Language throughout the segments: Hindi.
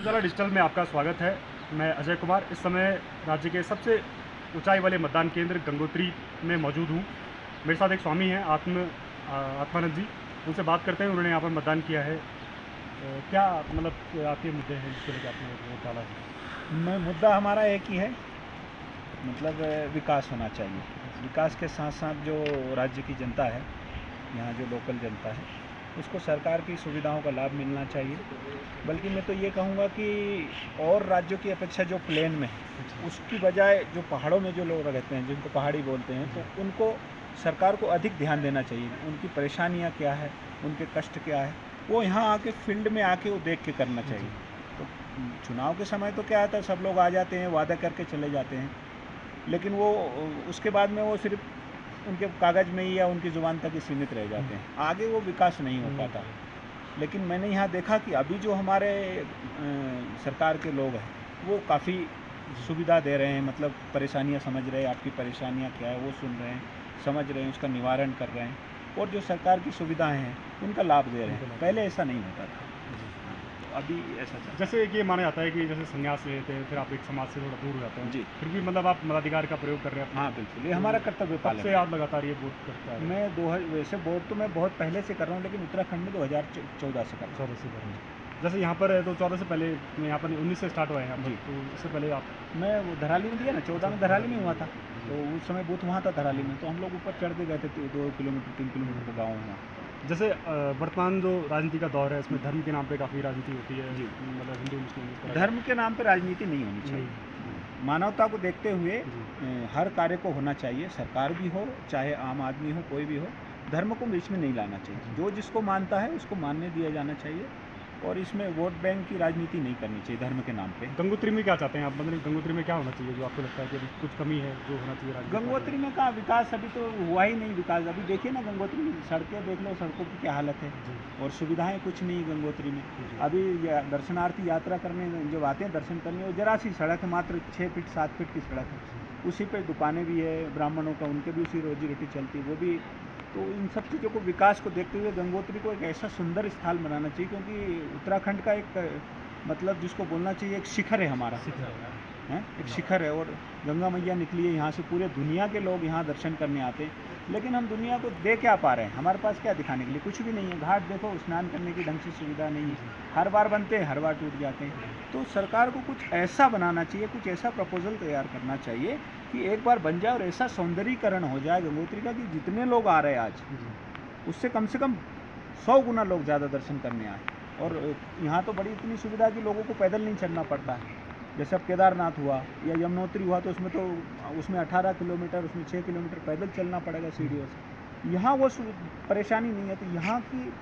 उजाला डिजिटल में आपका स्वागत है। मैं अजय कुमार इस समय राज्य के सबसे ऊंचाई वाले मतदान केंद्र गंगोत्री में मौजूद हूँ। मेरे साथ एक स्वामी हैं आत्मानंद जी, उनसे बात करते हैं। उन्होंने यहाँ पर मतदान किया है। क्या मतलब आपके मुद्दे हैं जिसके लेकर आपने वोट डाला है? मुद्दा हमारा एक ही है, मतलब विकास होना चाहिए। विकास के साथ साथ जो राज्य की जनता है, यहाँ जो लोकल जनता है, उसको सरकार की सुविधाओं का लाभ मिलना चाहिए। बल्कि मैं तो ये कहूँगा कि और राज्यों की अपेक्षा जो प्लेन में है उसकी बजाय जो पहाड़ों में जो लोग रहते हैं, जिनको पहाड़ी बोलते हैं, तो उनको सरकार को अधिक ध्यान देना चाहिए। उनकी परेशानियाँ क्या है, उनके कष्ट क्या है, वो यहाँ आके फील्ड में आके वो देख के करना चाहिए। तो चुनाव के समय तो क्या आता है, सब लोग आ जाते हैं, वादा करके चले जाते हैं, लेकिन वो उसके बाद में वो सिर्फ उनके कागज़ में ही या उनकी ज़ुबान तक ही सीमित रह जाते हैं, आगे वो विकास नहीं हो पाता। लेकिन मैंने यहाँ देखा कि अभी जो हमारे सरकार के लोग हैं वो काफ़ी सुविधा दे रहे हैं, मतलब परेशानियाँ समझ रहे हैं, आपकी परेशानियाँ क्या है वो सुन रहे हैं, समझ रहे हैं, उसका निवारण कर रहे हैं, और जो सरकार की सुविधाएं हैं उनका लाभ दे रहे हैं। पहले ऐसा नहीं होता था, अभी ऐसा चल। जैसे कि माना जाता है कि जैसे संन्यास लेते हैं, फिर आप एक समाज से थोड़ा दूर हो जाते हैं जी, फिर भी मतलब आप मताधिकार का प्रयोग कर रहे हैं। हाँ बिल्कुल, ये हमारा कर्तव्य कब पालन से है। आप लगातार ये वोट करता है? मैं वैसे वोट तो मैं बहुत पहले से कर रहा हूँ, लेकिन उत्तराखंड में 2014 से कर रहा हूँ। 14 से कर रहे हैं। जैसे यहाँ पर है तो 14 से पहले यहाँ पर 19 से स्टार्ट हुआ है यहाँ पर, जी। तो इससे पहले आप मैं वो धराली में दिया ना, 14 में धराली में हुआ था, तो उस समय बूथ वहाँ था धराली में, तो हम लोग ऊपर चढ़ते गए थे 2 किलोमीटर 3 किलोमीटर का गाँव हुआ। जैसे वर्तमान जो राजनीति का दौर है इसमें धर्म के नाम पे काफ़ी राजनीति होती है जी। मतलब हिंदू मुस्लिम इस तरह धर्म के नाम पर राजनीति नहीं होनी चाहिए। मानवता को देखते हुए हर कार्य को होना चाहिए, सरकार भी हो चाहे आम आदमी हो, कोई भी हो, धर्म को बीच में नहीं लाना चाहिए। जो जिसको मानता है उसको मानने दिया जाना चाहिए, और इसमें वोट बैंक की राजनीति नहीं करनी चाहिए धर्म के नाम पे। गंगोत्री में क्या चाहते हैं आप? मतलब गंगोत्री में क्या होना चाहिए जो आपको लगता है कि अभी कुछ कमी है जो होना चाहिए राजनीति में? गंगोत्री में का विकास अभी तो हुआ ही नहीं। विकास अभी देखिए ना, गंगोत्री में सड़कें देख लो, सड़कों की क्या हालत है, और सुविधाएं कुछ नहीं गंगोत्री में। अभी दर्शनार्थी यात्रा करने जब आते हैं दर्शन करने, वो जरा सी सड़क है, मात्र 6 फीट 7 फीट की सड़क है, उसी पे दुकानें भी है ब्राह्मणों का, उनके भी उसी रोजी रोटी चलती है, वो भी। तो इन सब चीज़ों को, विकास को देखते हुए गंगोत्री को एक ऐसा सुंदर स्थल बनाना चाहिए, क्योंकि उत्तराखंड का एक मतलब जिसको बोलना चाहिए एक शिखर है हमारा, हैं, एक शिखर है, और गंगा मैया निकली है यहाँ से, पूरे दुनिया के लोग यहाँ दर्शन करने आते हैं। लेकिन हम दुनिया को दे क्या पा रहे हैं? हमारे पास क्या दिखाने के लिए? कुछ भी नहीं है। घाट देखो, स्नान करने की ढंग से सुविधा नहीं है, हर बार बनते हैं, हर बार टूट जाते हैं। तो सरकार को कुछ ऐसा बनाना चाहिए, कुछ ऐसा प्रपोजल तैयार करना चाहिए कि एक बार बन जाए और ऐसा सौंदर्यीकरण हो जाए गंगोत्री का कि जितने लोग आ रहे हैं आज, उससे कम से कम 100 गुना लोग ज़्यादा दर्शन करने आए। और यहाँ तो बड़ी इतनी सुविधा है कि लोगों को पैदल नहीं चलना पड़ता है। जैसे अब केदारनाथ हुआ या यमुनोत्री हुआ, तो उसमें 18 किलोमीटर, उसमें 6 किलोमीटर पैदल चलना पड़ेगा सीढ़ियों से। यहाँ वो परेशानी नहीं है। तो यहाँ की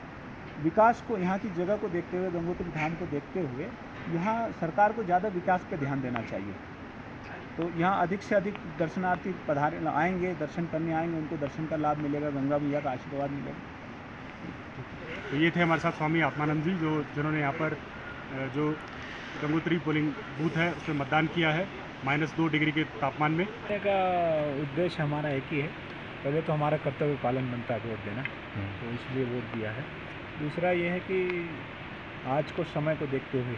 विकास को, यहाँ की जगह को देखते हुए, गंगोत्री धाम को देखते हुए, यहाँ सरकार को ज़्यादा विकास पे ध्यान देना चाहिए। तो यहाँ अधिक से अधिक दर्शनार्थी आएंगे, दर्शन करने आएंगे, उनको दर्शन का लाभ मिलेगा, गंगा मैया का आशीर्वाद मिलेगा। तो ये थे हमारे साथ स्वामी आत्मानंद जी, जिन्होंने यहाँ पर जो गंगोत्री पोलिंग बूथ है उसमें मतदान किया है -2 डिग्री के तापमान में। का उद्देश्य हमारा एक ही है। पहले तो हमारा कर्तव्य पालन बनता है वोट देना, तो इसलिए वोट दिया है। दूसरा ये है कि आज को समय को देखते हुए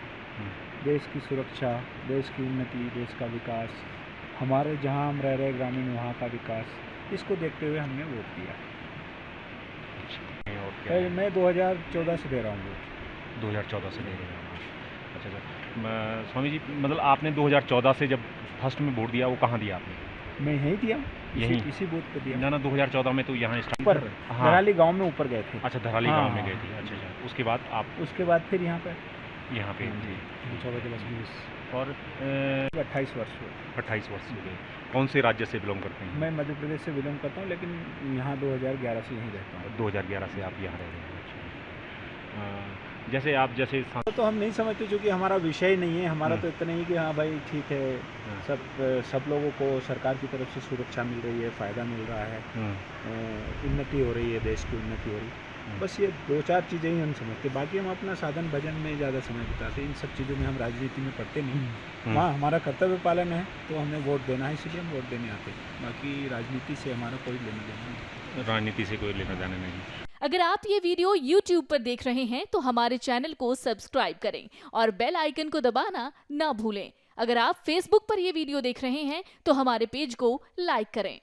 देश की सुरक्षा, देश की उन्नति, देश का विकास, हमारे जहाँ हम रह रहे ग्रामीण वहाँ का विकास, इसको देखते हुए हमने वोट दिया। और मैं 2014 से दे रहा हूँ वोट। 2014 से दे रहे हैं। अच्छा। स्वामी जी, मतलब आपने 2014 से जब फर्स्ट में वोट दिया, वो कहाँ दिया आपने? मैं यहीं दिया, यहीं इसी बूथ पे दिया। ना 2014 में तो यहाँ ऊपर हाँ। धराली गांव में ऊपर गए थे। अच्छा, धराली हाँ, गांव में गए थे। अच्छा। उसके बाद आप उसके बाद फिर यहाँ पे यहाँ पे जी। 14 और 28 वर्ष हुए। 28 वर्ष हो गए। कौन से राज्य से बिलोंग करते हैं? मैं मध्य प्रदेश से बिलोंग करता हूँ, लेकिन यहाँ 2011 से यहीं रहता हूँ। 2011 से आप यहाँ रह रहे हैं। अच्छा। जैसे आप तो हम नहीं समझते, क्योंकि हमारा विषय नहीं है। हमारा तो इतना ही कि हाँ भाई ठीक है, सब लोगों को सरकार की तरफ से सुरक्षा मिल रही है, फ़ायदा मिल रहा है, उन्नति हो रही है, देश की उन्नति हो रही है, बस ये 2-4 चीज़ें ही हम समझते। बाकी हम अपना साधन भजन में ज़्यादा समय बिताते, इन सब चीज़ों में हम राजनीति में पढ़ते नहीं। हाँ, हमारा कर्तव्य पालन है, तो हमें वोट देना है, इसलिए हम वोट देने आते हैं। बाकी राजनीति से हमारा कोई लेना देना नहीं। राजनीति से कोई लेना देना नहीं। अगर आप ये वीडियो YouTube पर देख रहे हैं तो हमारे चैनल को सब्सक्राइब करें और बेल आइकन को दबाना ना भूलें। अगर आप Facebook पर ये वीडियो देख रहे हैं तो हमारे पेज को लाइक करें।